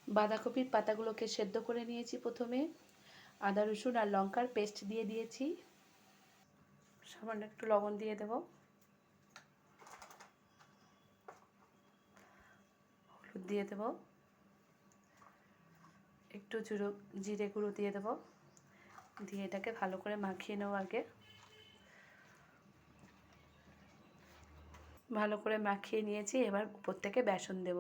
বাঁধাকপির পাতাগুলোকে সেদ্ধ করে নিয়েছি। প্রথমে আদা রসুন আর লঙ্কার পেস্ট দিয়ে দিয়েছি, সামান্য একটু লবণ দিয়ে দেব, হলুদ দিয়ে দেব, একটু জিরে গুঁড়ো দিয়ে দেব, দিয়ে এটাকে ভালো করে মাখিয়ে নেব। আগে ভালো করে মাখিয়ে নিয়েছি, এবার উপর থেকে বেসন দেব।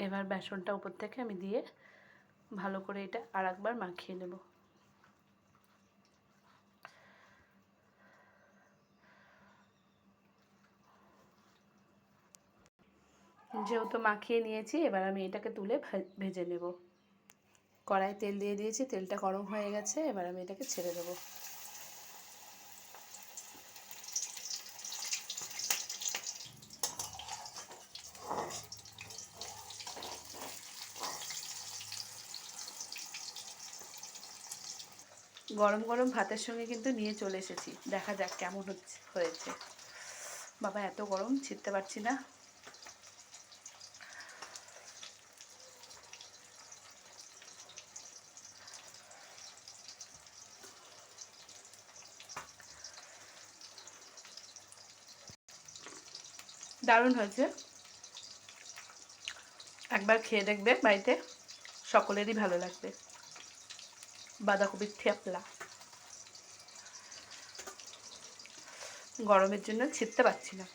এবার বেসনটা উপর থেকে আমি দিয়ে ভালো করে এটা আরেকবার মাখিয়ে নেব। যেহেতু মাখিয়ে নিয়েছি, এবার আমি এটাকে তুলে ভেজে নেব। কড়াই তেল দিয়ে দিয়েছি, তেলটা গরম হয়ে গেছে, এবার আমি এটাকে ছেড়ে দেব। গরম গরম ভাতের সঙ্গে কিন্তু নিয়ে চলে এসেছি, দেখা যাক কেমন হয়েছে। বাবা এত গরম, ছিঁড়তে পারছি না। দারুণ হয়েছে, একবার খেয়ে দেখবে বাড়িতে, সকলেরই ভালো লাগবে। বাঁধাকপির থেপলা গরমের জন্য ছিঁড়তে পারছি না।